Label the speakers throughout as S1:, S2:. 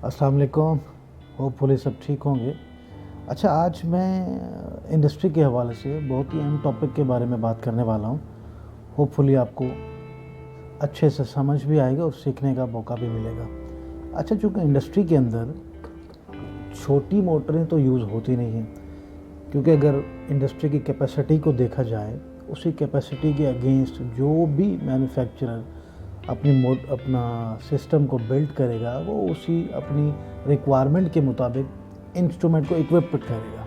S1: अस्सलाम वालेकुम। होपफुली सब ठीक होंगे। अच्छा, आज मैं इंडस्ट्री के हवाले से बहुत ही अहम टॉपिक के बारे में बात करने वाला हूँ। होपफुली आपको अच्छे से समझ भी आएगा और सीखने का मौका भी मिलेगा। अच्छा, चूँकि इंडस्ट्री के अंदर छोटी मोटरें तो यूज़ होती नहीं हैं, क्योंकि अगर इंडस्ट्री की कैपेसिटी को देखा जाए, उसी कैपेसिटी के अगेंस्ट जो भी मैन्युफैक्चरर अपना सिस्टम को बिल्ड करेगा, वो उसी अपनी रिक्वायरमेंट के मुताबिक इंस्ट्रूमेंट को इक्विप करेगा,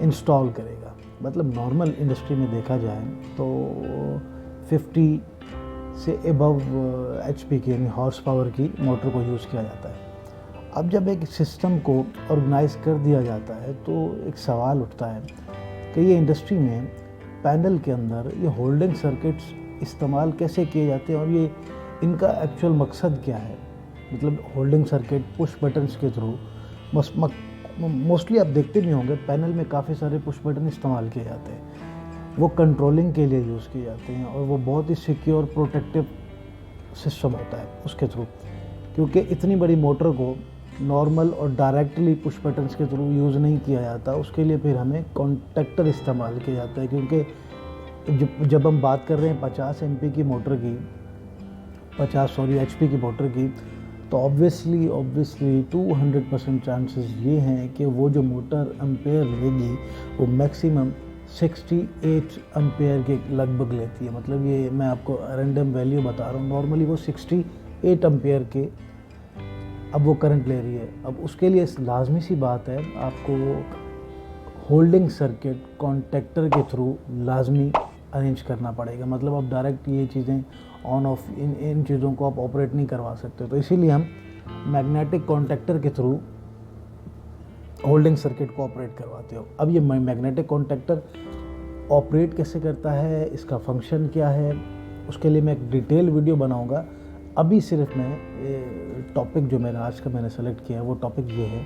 S1: इंस्टॉल करेगा। मतलब नॉर्मल इंडस्ट्री में देखा जाए तो 50 से एबव HP की यानी हॉर्स पावर की मोटर को यूज़ किया जाता है। अब जब एक सिस्टम को ऑर्गेनाइज कर दिया जाता है तो एक सवाल उठता है कि ये इंडस्ट्री में पैनल के अंदर ये होल्डिंग सर्किट्स इस्तेमाल कैसे किए जाते हैं और ये इनका एक्चुअल मकसद क्या है। मतलब होल्डिंग सर्किट पुश बटन्स के थ्रू मोस्टली आप देखते भी होंगे पैनल में काफ़ी सारे पुश बटन इस्तेमाल किए जाते हैं। वो कंट्रोलिंग के लिए यूज़ किए जाते हैं और वो बहुत ही सिक्योर प्रोटेक्टिव सिस्टम होता है उसके थ्रू, क्योंकि इतनी बड़ी मोटर को नॉर्मल और डायरेक्टली पुश बटन्स के थ्रू यूज़ नहीं किया जाता। उसके लिए फिर हमें कॉन्टैक्टर इस्तेमाल किया जाता है, क्योंकि जब हम बात कर रहे हैं 50 MP की मोटर की, 50 HP की मोटर की, तो ऑब्वियसली 200% चांसेस ये हैं कि वो जो मोटर एम्पेयर लेगी वो मैक्सिमम 68 एम्पेयर के लगभग लेती है। मतलब ये मैं आपको रैंडम वैल्यू बता रहा हूँ, नॉर्मली वो 68 एम्पेयर के अब वो करंट ले रही है। अब उसके लिए लाजमी सी बात है आपको होल्डिंग सर्किट कॉन्टैक्टर के थ्रू लाजमी अरेंज करना पड़ेगा। मतलब आप डायरेक्ट ये चीज़ें ऑन ऑफ इन चीज़ों को आप ऑपरेट नहीं करवा सकते। तो इसीलिए हम मैग्नेटिक कॉन्टैक्टर के थ्रू होल्डिंग सर्किट को ऑपरेट करवाते हो। अब ये मैग्नेटिक कॉन्टैक्टर ऑपरेट कैसे करता है, इसका फंक्शन क्या है, उसके लिए मैं एक डिटेल वीडियो बनाऊंगा। अभी सिर्फ मैं टॉपिक जो मैंने आज का सेलेक्ट किया है वो टॉपिक ये है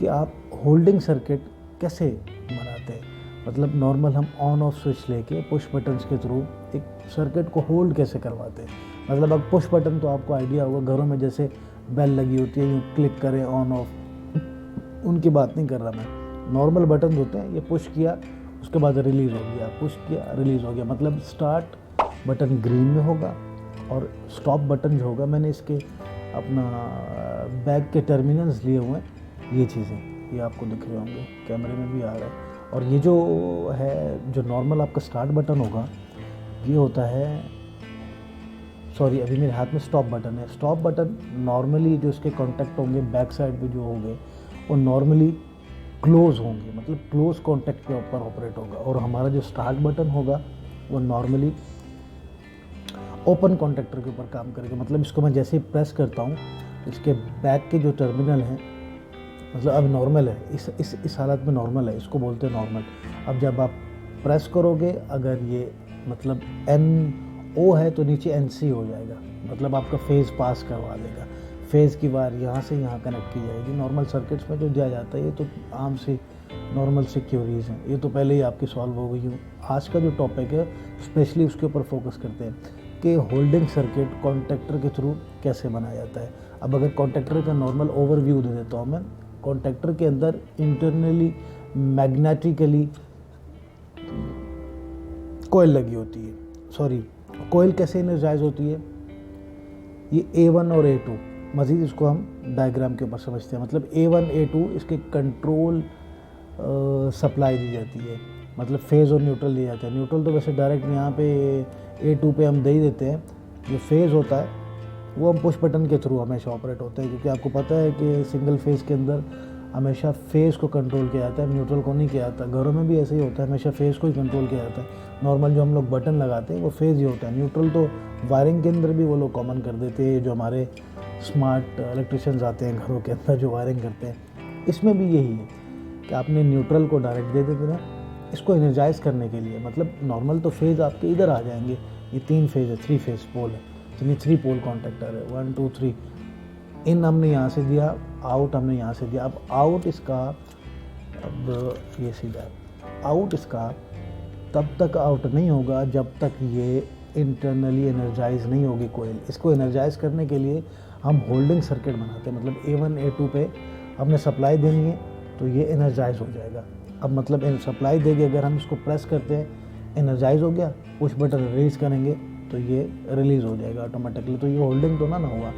S1: कि आप होल्डिंग सर्किट कैसे बनाते हैं। मतलब नॉर्मल हम ऑन ऑफ स्विच लेके पुश बटन्स के थ्रू एक सर्किट को होल्ड कैसे करवाते हैं। मतलब अब पुश बटन तो आपको आइडिया होगा, घरों में जैसे बेल लगी होती है, यूँ क्लिक करें ऑन ऑफ, उनकी बात नहीं कर रहा मैं। नॉर्मल बटन होते हैं, ये पुश किया उसके बाद रिलीज़ हो गया, पुश किया रिलीज़ हो गया। मतलब स्टार्ट बटन ग्रीन में होगा और स्टॉप बटन जो होगा, मैंने इसके अपना बैक के टर्मिनल्स लिए हुए हैं, ये चीज़ें ये आपको दिख रहे होंगे, कैमरे में भी आ रहा है। और ये जो है जो नॉर्मल आपका स्टार्ट बटन होगा, ये होता है, सॉरी अभी मेरे हाथ में स्टॉप बटन है। स्टॉप बटन नॉर्मली जो इसके कॉन्टैक्ट होंगे बैक साइड पे जो होंगे वो नॉर्मली क्लोज होंगे, मतलब क्लोज कॉन्टैक्ट के ऊपर ऑपरेट होगा। और हमारा जो स्टार्ट बटन होगा वो नॉर्मली ओपन कॉन्टैक्टर के ऊपर काम करेगा। मतलब इसको मैं जैसे ही प्रेस करता हूँ, इसके बैक के जो टर्मिनल हैं, मतलब अब नॉर्मल है, इस हालत में नॉर्मल है, इसको बोलते हैं नॉर्मल। अब जब आप प्रेस करोगे, अगर ये मतलब NO है तो नीचे NC हो जाएगा, मतलब आपका फेज़ पास करवा देगा। फेज़ की वायर यहाँ से यहाँ कनेक्ट की जाएगी। नॉर्मल सर्किट्स में जो दिया जाता है ये तो आम सी नॉर्मल सी क्यूरीज हैं, ये तो पहले ही आपकी सॉल्व हो गई हूँ। आज का जो टॉपिक है स्पेशली उसके ऊपर फोकस करते हैं कि होल्डिंग सर्किट कॉन्टैक्टर के थ्रू कैसे बनाया जाता है। अब अगर कॉन्टैक्टर का नॉर्मल ओवरव्यू दे देता हूँ मैं, कॉन्टैक्टर के अंदर इंटरनली मैग्नेटिकली कोयल लगी होती है। सॉरी, कोयल कैसे एनर्जाइज होती है, ये A1 और A2, मज़ीद इसको हम डायग्राम के ऊपर समझते हैं। मतलब A1 A2 इसके कंट्रोल सप्लाई दी जाती है, मतलब फेज़ और न्यूट्रल दिया जाता है। न्यूट्रल तो वैसे डायरेक्ट यहाँ पे A2 पे हम दे ही देते हैं। जो फेज़ होता है वो हम पुश बटन के थ्रू हमेशा ऑपरेट होता है, क्योंकि आपको पता है कि सिंगल फेज़ के अंदर हमेशा फेज़ को कंट्रोल किया जाता है, न्यूट्रल को नहीं किया जाता। घरों में भी ऐसे ही होता है, हमेशा फेज़ को ही कंट्रोल किया जाता है। नॉर्मल जो हम लोग बटन लगाते हैं वो फेज़ ही होता है, न्यूट्रल तो वायरिंग के अंदर भी वो लोग कॉमन कर देते हैं। जो हमारे स्मार्ट इलेक्ट्रिशियंस आते हैं घरों के अंदर जो वायरिंग करते हैं, इसमें भी यही है कि आपने न्यूट्रल को डायरेक्ट दे देते हैं इसको एनर्जाइज करने के लिए। मतलब नॉर्मल तो फेज़ आपके इधर आ जाएंगे, ये 3 फेज़ है, 3 फेज़ पोल है, यानी 3 पोल कॉन्टैक्टर है, 1 2 3। इन हमने यहाँ से दिया, आउट हमने यहाँ से दिया। अब आउट इसका, अब ये सीधा आउट इसका तब तक आउट नहीं होगा जब तक ये इंटरनली एनर्जाइज नहीं होगी कोयल। इसको एनर्जाइज करने के लिए हम होल्डिंग सर्किट बनाते हैं, मतलब A1 A2 पे हमने सप्लाई देनी है तो ये एनर्जाइज हो जाएगा। अब मतलब सप्लाई देके अगर हम इसको प्रेस करते हैं, एनर्जाइज हो गया, पुश बटन रिलीज़ करेंगे तो ये रिलीज़ हो जाएगा ऑटोमेटिकली। तो ये होल्डिंग तो ना हुआ।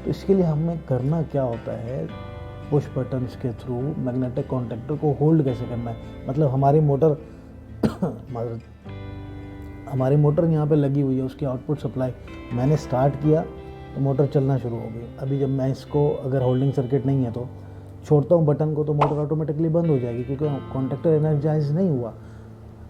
S1: तो इसके लिए हमें करना क्या होता है, पुश बटन्स के थ्रू मैग्नेटिक कॉन्टैक्टर को होल्ड कैसे करना है। मतलब हमारी मोटर यहाँ पे लगी हुई है, उसकी आउटपुट सप्लाई मैंने स्टार्ट किया तो मोटर चलना शुरू हो गई। अभी जब मैं इसको, अगर होल्डिंग सर्किट नहीं है तो छोड़ता हूँ बटन को, तो मोटर ऑटोमेटिकली बंद हो जाएगी क्योंकि कॉन्टैक्टर एनर्जाइज नहीं हुआ।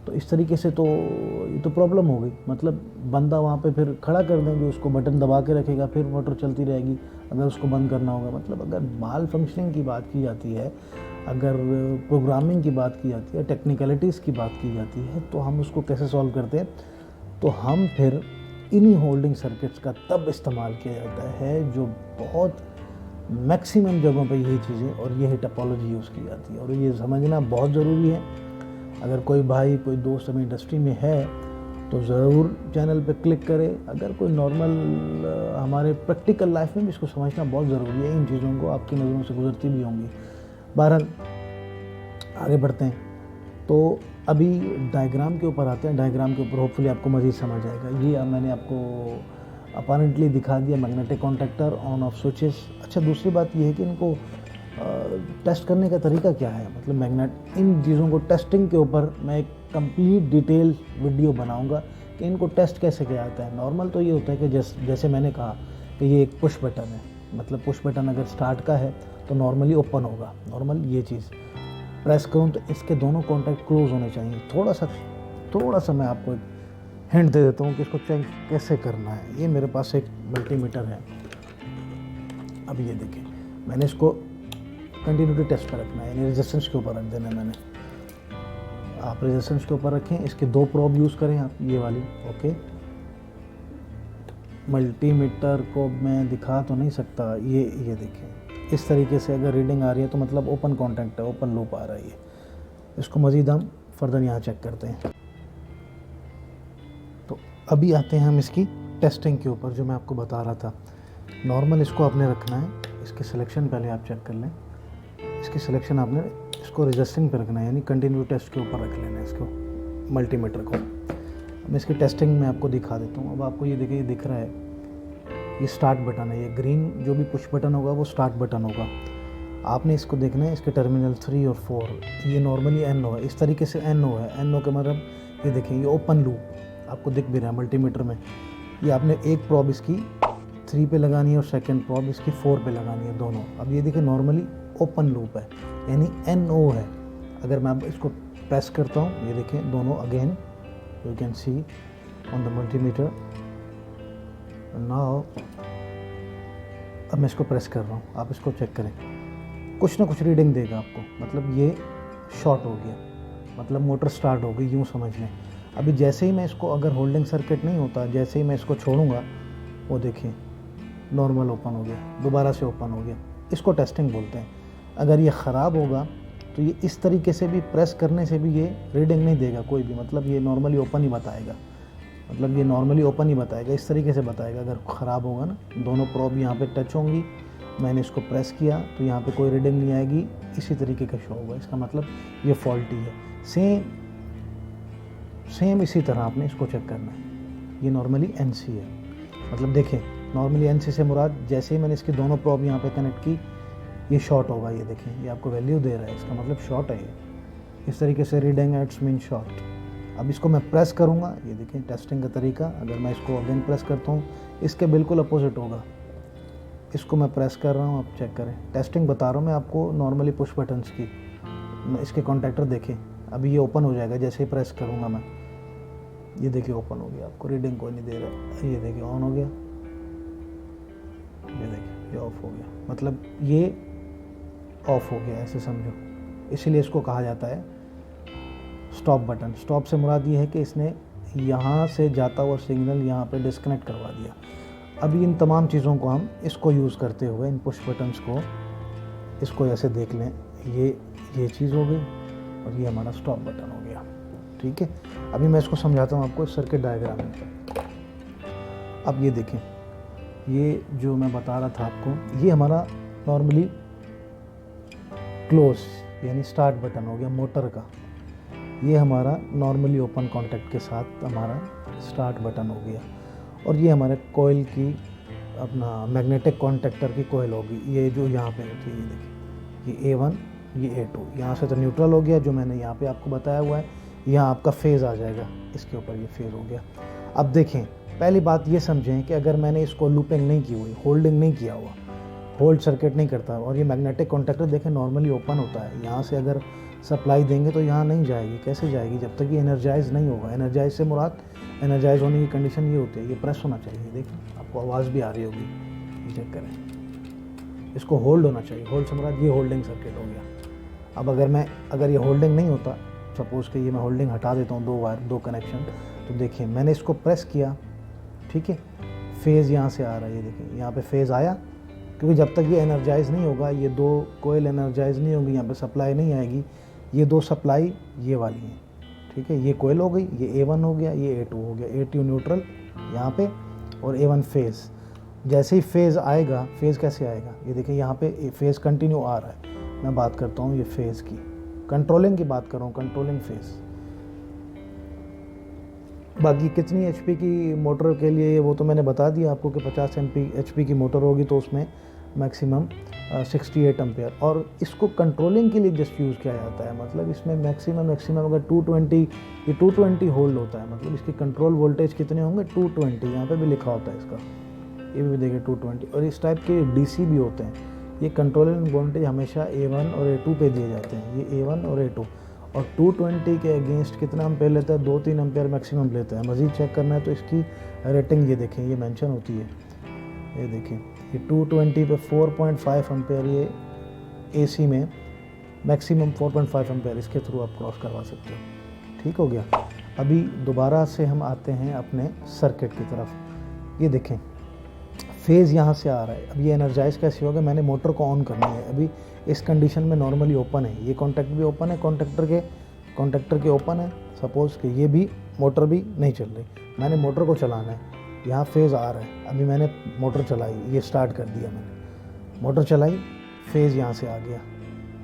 S1: तो इस तरीके से तो ये तो प्रॉब्लम हो गई। मतलब बंदा वहाँ पे फिर खड़ा कर देंगे, उसको बटन दबा के रखेगा, फिर मोटर चलती रहेगी अगर उसको बंद करना होगा। मतलब अगर माल फंक्शनिंग की बात की जाती है, अगर प्रोग्रामिंग की बात की जाती है, टेक्निकलिटीज़ की बात की जाती है, तो हम उसको कैसे सॉल्व करते हैं, तो हम फिर इन्हीं होल्डिंग सर्किट्स का तब इस्तेमाल किया जाता है जो बहुत मैक्सिमम जगहों पे यही चीज़ें और यही टपोलॉजी यूज़ की जाती है। और ये समझना बहुत ज़रूरी है। अगर कोई भाई, कोई दोस्त हमें इंडस्ट्री में है तो ज़रूर चैनल पे क्लिक करे। अगर कोई नॉर्मल हमारे प्रैक्टिकल लाइफ में भी इसको समझना बहुत ज़रूरी है। इन चीज़ों को आपकी नज़रों से गुजरती भी होंगी। बहरहाल आगे बढ़ते हैं। तो अभी डायग्राम के ऊपर आते हैं। डायग्राम के ऊपर होपफुली आपको मज़ीद समझ आएगा। ये मैंने आपको अपारेंटली दिखा दिया magnetic contactor, on off switches. अच्छा, दूसरी बात ये है कि इनको टेस्ट करने का तरीका क्या है। मतलब इन चीज़ों को टेस्टिंग के ऊपर मैं एक कंप्लीट डिटेल वीडियो बनाऊंगा कि इनको टेस्ट कैसे किया जाता है। नॉर्मल तो ये होता है कि जैसे मैंने कहा कि ये एक पुश बटन है। मतलब पुश बटन अगर स्टार्ट का है तो नॉर्मली ओपन होगा। नॉर्मल ये चीज़ प्रेस करूँ तो इसके दोनों कॉन्टैक्ट क्लोज होने चाहिए। थोड़ा सा मैं आपको एक हिंट दे देता हूँ कि इसको चेक कैसे करना है। ये मेरे पास एक मल्टीमीटर है। अब ये देखिए, मैंने इसको कंटिन्यूटी टेस्ट पर रखना है, यानी रेजिस्टेंस के ऊपर रख देना है मैंने। आप रेजिस्टेंस के ऊपर रखें, इसके 2 प्रोब यूज़ करें आप, ये वाली। ओके, मल्टीमीटर को मैं दिखा तो नहीं सकता। ये देखें, इस तरीके से अगर रीडिंग आ रही है तो मतलब ओपन कॉन्टैक्ट है, ओपन लूप आ रही है। इसको मज़ीद हम फर्दर यहाँ चेक करते हैं। तो अभी आते हैं हम इसकी टेस्टिंग के ऊपर, जो मैं आपको बता रहा था। नॉर्मल इसको आपने रखना है, इसकी सिलेक्शन पहले आप चेक कर लें। इसकी सिलेक्शन आपने इसको रजिस्टिंग पे रखना है, यानी कंटिन्यू टेस्ट के ऊपर रख लेना है इसको, मल्टीमीटर को। मैं इसकी टेस्टिंग में आपको दिखा देता हूँ। अब आपको ये देखिए, ये दिख रहा है, ये स्टार्ट बटन है। ये ग्रीन जो भी पुश बटन होगा वो स्टार्ट बटन होगा। आपने इसको देखना है, इसके टर्मिनल 3 और 4, ये नॉर्मली NO है। इस तरीके से NO है। NO का मतलब ये देखिए, ये ओपन लूप आपको दिख भी रहा है मल्टीमीटर में। ये आपने एक प्रोब इसकी 3 पे लगानी है और सेकंड प्रोब इसकी 4 पे लगानी है, दोनों। अब ये देखिए, नॉर्मली ओपन लूप है, यानी NO है। अगर मैं अब इसको प्रेस करता हूँ, ये देखें दोनों, again you can see on the multimeter now. अब मैं इसको प्रेस कर रहा हूँ, आप इसको चेक करें, कुछ ना कुछ रीडिंग देगा आपको। मतलब ये शॉर्ट हो गया, मतलब मोटर स्टार्ट हो गई, यूँ समझ लें। अभी जैसे ही मैं इसको, अगर होल्डिंग सर्किट नहीं होता, जैसे ही मैं इसको छोड़ूंगा, वो देखिए नॉर्मल ओपन हो गया, दोबारा से ओपन हो गया। इसको टेस्टिंग बोलते हैं। अगर ये ख़राब होगा तो ये इस तरीके से भी प्रेस करने से भी ये रीडिंग नहीं देगा कोई भी। मतलब ये नॉर्मली ओपन ही बताएगा, मतलब ये नॉर्मली ओपन ही बताएगा, इस तरीके से बताएगा। अगर ख़राब होगा ना, दोनों प्रोब यहाँ पे टच होंगी, मैंने इसको प्रेस किया तो यहाँ पे कोई रीडिंग नहीं आएगी, इसी तरीके का शो होगा। इसका मतलब ये फॉल्टी है। सेम इसी तरह आपने इसको चेक करना है। ये नॉर्मली NC है। मतलब देखें, नॉर्मली NC से मुराद, जैसे ही मैंने इसकी दोनों प्रोब यहाँ पे कनेक्ट की, ये शॉर्ट होगा। ये देखें, ये आपको वैल्यू दे रहा है, इसका मतलब शॉर्ट है ये। इस तरीके से रीडिंग एट्स मीन शॉर्ट। अब इसको मैं प्रेस करूँगा, ये देखें टेस्टिंग का तरीका। अगर मैं इसको अगेन प्रेस करता हूँ, इसके बिल्कुल अपोजिट होगा। इसको मैं प्रेस कर रहा हूँ, आप चेक करें। टेस्टिंग बता रहा हूँ मैं आपको नॉर्मली पुश बटन्स की। इसके कॉन्टैक्टर देखें, अभी ये ओपन हो जाएगा जैसे ही प्रेस करूँगा मैं। ये देखिए ओपन हो गया, आपको रीडिंग कोई नहीं दे रहा। ये देखिए ऑन हो गया, ये देखिए ये ऑफ हो गया। मतलब ये ऑफ हो गया, ऐसे समझो। इसीलिए इसको कहा जाता है स्टॉप बटन। स्टॉप से मुराद ये है कि इसने यहाँ से जाता हुआ सिग्नल यहाँ पे डिस्कनेक्ट करवा दिया। अभी इन तमाम चीज़ों को हम इसको यूज़ करते हुए, इन पुश बटन्स को, इसको ऐसे देख लें, ये चीज़ हो गई और ये हमारा स्टॉप बटन हो गया। ठीक है, अभी मैं इसको समझाता हूँ आपको सर्किट डायग्राम में। अब ये देखें, ये जो मैं बता रहा था आपको, ये हमारा नॉर्मली क्लोज यानी स्टार्ट बटन हो गया मोटर का। ये हमारा नॉर्मली ओपन कॉन्टैक्ट के साथ हमारा स्टार्ट बटन हो गया। और ये हमारे कोयल की अपना मैग्नेटिक कॉन्टैक्टर की कोयल होगी, ये जो यहाँ पे होती है, ये देखिए, ये A1 ये A2। यहाँ से तो न्यूट्रल हो गया जो मैंने यहाँ पे आपको बताया हुआ है। यहाँ आपका फेज़ आ जाएगा, इसके ऊपर ये फेज़ हो गया। अब देखें, पहली बात ये समझें कि अगर मैंने इसको लूपिंग नहीं की हुई, होल्डिंग नहीं किया हुआ, होल्ड सर्किट नहीं करता, और ये मैग्नेटिक कॉन्टैक्टर देखें नॉर्मली ओपन होता है, यहाँ से अगर सप्लाई देंगे तो यहाँ नहीं जाएगी। कैसे जाएगी? जब तक ये एनर्जाइज नहीं होगा। एनर्जाइज से मुराद, एनर्जाइज होने की कंडीशन ये होती है, ये प्रेस होना चाहिए। देखिए आपको आवाज़ भी आ रही होगी, ये चेक करें। इसको होल्ड होना चाहिए, होल्ड से मुराद ये होल्डिंग सर्किट हो गया। अब अगर ये होल्डिंग नहीं होता, सपोज़ कि ये मैं होल्डिंग हटा देता हूँ, 2 वायर 2 कनेक्शन, तो देखिए मैंने इसको प्रेस किया, ठीक है, फेज़ यहाँ से आ रहा है, ये देखिए यहाँ पे फेज़ आया। क्योंकि जब तक ये एनर्जाइज नहीं होगा, ये 2 कोयल एनर्जाइज नहीं होगी, यहाँ पे सप्लाई नहीं आएगी। ये 2 सप्लाई ये वाली हैं, ठीक है, ये कोयल हो गई, ये A1 हो गया, ये A2 हो गया। A2 न्यूट्रल यहाँ पे और A1 फेज़। जैसे ही फेज़ आएगा, फेज़ कैसे आएगा? ये देखिए यहाँ पे फेज़ कंटिन्यू आ रहा है। मैं बात करता हूँ ये फेज़ की, कंट्रोलिंग की बात कर रहा हूँ, कंट्रोलिंग फेज़। बाकी कितनी HP की मोटर के लिए वो तो मैंने बता दिया आपको कि 50 HP की मोटर होगी तो उसमें मैक्सिमम 68 एम्पेयर। और इसको कंट्रोलिंग के लिए जस्ट यूज़ किया जाता है, मतलब इसमें मैक्सिमम अगर 220, ये 220 होल्ड होता है, मतलब इसकी कंट्रोल वोल्टेज कितने होंगे? 220। यहाँ पे भी लिखा होता है इसका, ये भी देखिए 220। और इस टाइप के DC भी होते हैं। ये कंट्रोलिंग वोल्टेज हमेशा A1 और A2 पे दिए जाते हैं, ये A1 और A2। और 220 के अगेंस्ट कितना एम्पेयर लेता है? 2-3 एम्पेयर मैक्सिमम लेता है। मज़ीद चेक करना है तो इसकी रेटिंग ये देखें, ये मेंशन होती है, ये देखें, ये 220 पे 4.5 एम्पेयर, ये AC में मैक्सिमम 4.5 एम्पेयर इसके थ्रू आप क्रॉस करवा सकते हो। ठीक हो गया। अभी दोबारा से हम आते हैं अपने सर्किट की तरफ। ये देखें फेज़ यहाँ से आ रहा है। अब ये एनर्जाइज कैसे होगा? मैंने मोटर को ऑन करनी है। अभी इस कंडीशन में नॉर्मली ओपन है, ये कॉन्टैक्ट भी ओपन है, कॉन्टैक्टर के ओपन है। सपोज़ कि ये भी मोटर भी नहीं चल रही, मैंने मोटर को चलाना है, यहाँ फेज़ आ रहा है। अभी मैंने मोटर चलाई, ये स्टार्ट कर दिया, मैंने मोटर चलाई, फेज़ यहाँ से आ गया,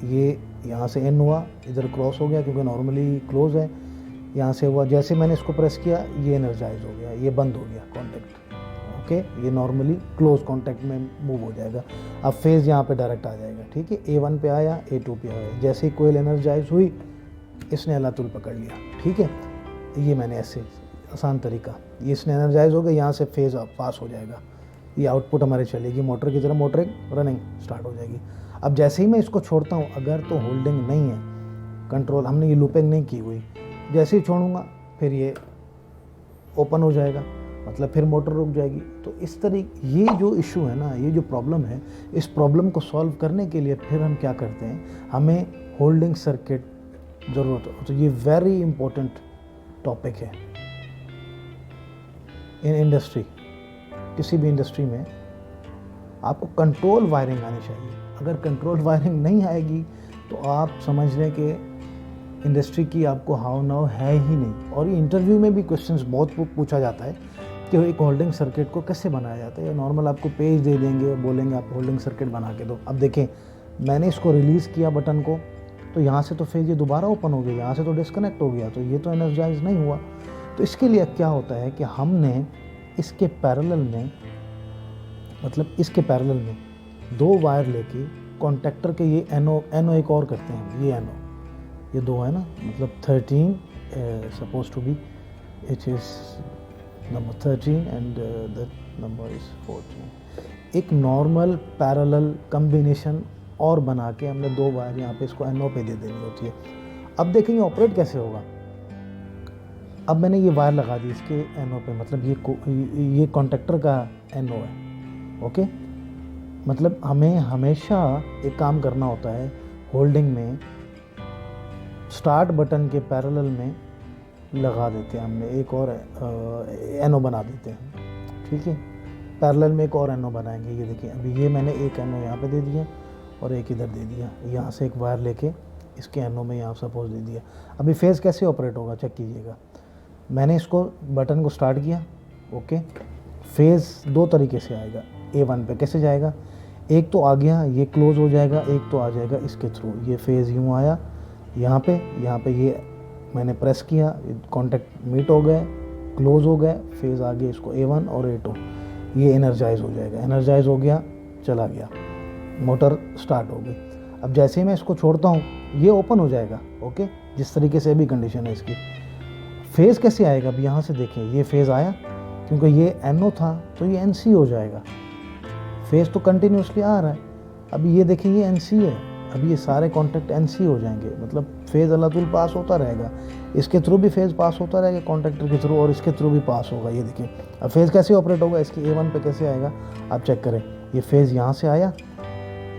S1: ये यहाँ से एन हुआ, इधर क्रॉस हो गया क्योंकि नॉर्मली क्लोज है, यहाँ से हुआ। जैसे मैंने इसको प्रेस किया, ये एनर्जाइज हो गया, ये बंद हो गया कॉन्टैक्ट। ओके, ये नॉर्मली क्लोज कॉन्टैक्ट में मूव हो जाएगा। अब फेज़ यहाँ पे डायरेक्ट आ जाएगा, ठीक है, A1 पे आया, A2 पे आया। जैसे ही कोयल एनर्जाइज हुई, इसने अल्लाह पकड़ लिया, ठीक है। ये मैंने ऐसे आसान तरीका, ये इसने एनर्जाइज हो गया, यहाँ से फेज़ पास हो जाएगा, ये आउटपुट हमारी चलेगी मोटर की तरह, मोटर रनिंग स्टार्ट हो जाएगी। अब जैसे ही मैं इसको छोड़ता हूँ, अगर तो होल्डिंग नहीं है, कंट्रोल हमने ये लूपिंग नहीं की हुई, जैसे ही छोड़ूंगा फिर ये ओपन हो जाएगा, मतलब फिर मोटर रुक जाएगी। तो इस तरह ये जो इशू है ना, ये जो प्रॉब्लम है, इस प्रॉब्लम को सॉल्व करने के लिए फिर हम क्या करते हैं, हमें होल्डिंग सर्किट ज़रूरत है। तो ये वेरी इंपॉर्टेंट टॉपिक है इन इंडस्ट्री। किसी भी इंडस्ट्री में आपको कंट्रोल वायरिंग आनी चाहिए। अगर कंट्रोल वायरिंग नहीं आएगी तो आप समझ लें कि इंडस्ट्री की आपको हाव नाव है ही नहीं। और ये इंटरव्यू में भी क्वेश्चंस बहुत पूछा जाता है कि एक होल्डिंग सर्किट को कैसे बनाया जाता है, या नॉर्मल आपको पेज दे देंगे और बोलेंगे आप होल्डिंग सर्किट बना के दो। अब देखें, मैंने इसको रिलीज़ किया बटन को, तो यहाँ से तो फिर ये दोबारा ओपन हो गया, यहाँ से तो डिस्कनेक्ट हो गया, तो ये तो एनर्जाइज नहीं हुआ। तो इसके लिए क्या होता है कि हमने इसके पैरेलल में, मतलब इसके पैरेलल में 2 वायर लेके कॉन्टैक्टर के ये एनो एक और करते हैं, ये एनो, ये 2 है ना, मतलब 13 suppose to be, it is number 13 and that number is 14। एक नॉर्मल पैरेलल कम्बिनेशन और बना के हमने 2 वायर यहाँ पे इसको एनो पे दे देनी होती है। अब देखेंगे ऑपरेट कैसे होगा। अब मैंने ये वायर लगा दी इसके एनो पे, मतलब ये कॉन्टैक्टर का एनो है। ओके, मतलब हमें हमेशा एक काम करना होता है होल्डिंग में, स्टार्ट बटन के पैरेलल में लगा देते हैं हमने एक और एनो बना देते हैं, ठीक है। पैरेलल में एक और एनो बनाएंगे। ये देखिए, अभी ये मैंने एक एनो यहाँ पे दे दिया और एक इधर दे दिया, यहाँ से एक वायर लेके इसके एनो में यहाँ सपोज दे दिया। अभी फेज़ कैसे ऑपरेट होगा चेक कीजिएगा। मैंने इसको बटन को स्टार्ट किया, ओके, फेज़ दो तरीके से आएगा। A1 पे कैसे जाएगा, एक तो आ गया ये क्लोज हो जाएगा, एक तो आ जाएगा इसके थ्रू। ये फेज़ यूँ आया यहाँ पे ये मैंने प्रेस किया, कॉन्टैक्ट मीट हो गए, क्लोज हो गए, फेज़ आ गया इसको A1 और A2, ये एनर्जाइज हो जाएगा। एनर्जाइज हो गया, चला गया, मोटर स्टार्ट हो गई। अब जैसे ही मैं इसको छोड़ता हूँ ये ओपन हो जाएगा। ओके, जिस तरीके से अभी कंडीशन है इसकी। फेज़ कैसे आएगा, अब यहाँ से देखें, ये फेज़ आया, क्योंकि ये NO था तो ये NC हो जाएगा। फेज़ तो कंटिन्यूसली आ रहा है। अभी ये देखिए ये NC है, अभी ये सारे कॉन्टैक्ट NC हो जाएंगे, मतलब फेज़ अल्लाह पास होता रहेगा। इसके थ्रू भी फेज़ पास होता रहेगा कॉन्ट्रैक्टर के थ्रू, और इसके थ्रू भी पास होगा। ये देखिए अब फेज़ कैसे ऑपरेट होगा, इसकी A1 पे कैसे आएगा आप चेक करें। ये फेज़ यहाँ से आया,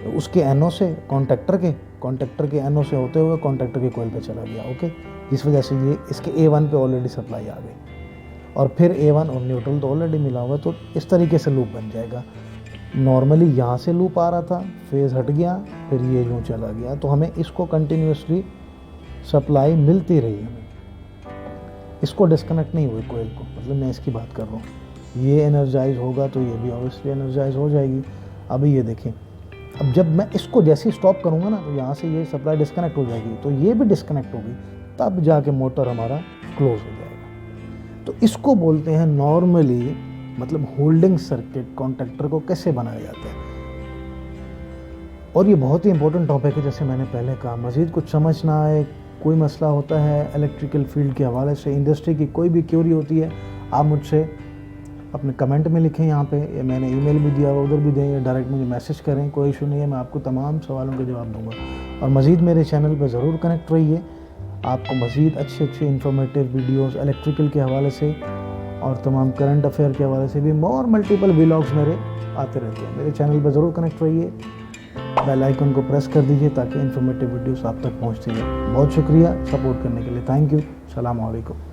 S1: उसके NO से कॉन्ट्रैक्टर के NO से होते हुए कॉन्ट्रैक्टर के कॉइल पे चला गया। ओके, जिस वजह से ये इसके A1 पे ऑलरेडी सप्लाई आ गई, और फिर A1 और न्यूट्रल तो ऑलरेडी मिला हुआ, तो इस तरीके से लूप बन जाएगा। नॉर्मली यहाँ से लूप आ रहा था, फेज़ हट गया, फिर ये यूँ चला गया, तो हमें इसको कंटिन्यूसली सप्लाई मिलती रही हमें, इसको डिस्कनेक्ट नहीं हुई कोयल को, मतलब मैं इसकी बात कर रहा हूँ। ये एनर्जाइज होगा तो ये भी ऑब्वियसली एनर्जाइज हो जाएगी। अभी ये देखें, अब जब मैं इसको जैसे ही स्टॉप करूँगा ना, तो यहाँ से ये सप्लाई डिस्कनेक्ट हो जाएगी, तो ये भी डिस्कनेक्ट होगी, तब जाके मोटर हमारा क्लोज हो जाएगा। तो इसको बोलते हैं नॉर्मली, मतलब होल्डिंग सर्किट कॉन्टैक्टर को कैसे बनाया जाता है। और ये बहुत ही इंपॉर्टेंट टॉपिक है, जैसे मैंने पहले कहा। मज़ीद कुछ समझ ना आए, कोई मसला होता है इलेक्ट्रिकल फील्ड के हवाले से, इंडस्ट्री की कोई भी क्यूरी होती है, आप मुझसे अपने कमेंट में लिखें यहाँ पे, या मैंने ईमेल भी दिया हुआ, उधर भी दें, या डायरेक्ट मुझे मैसेज करें, कोई इशू नहीं है, मैं आपको तमाम सवालों के जवाब दूँगा। और मज़ीद मेरे चैनल पर ज़रूर कनेक्ट रहिए, आपको मज़ीद अच्छे इन्फॉर्मेटिव वीडियोज़ इलेक्ट्रिकल के हवाले से और तमाम करंट अफेयर के हवाले से भी और मल्टीपल व्लॉग्स मेरे आते रहते हैं। मेरे चैनल पर ज़रूर कनेक्ट रहिए, बेल आइकन को प्रेस कर दीजिए ताकि इन्फॉर्मेटिव वीडियोस आप तक पहुंचती रहे। बहुत शुक्रिया सपोर्ट करने के लिए, थैंक यू, सलाम अलैकुम।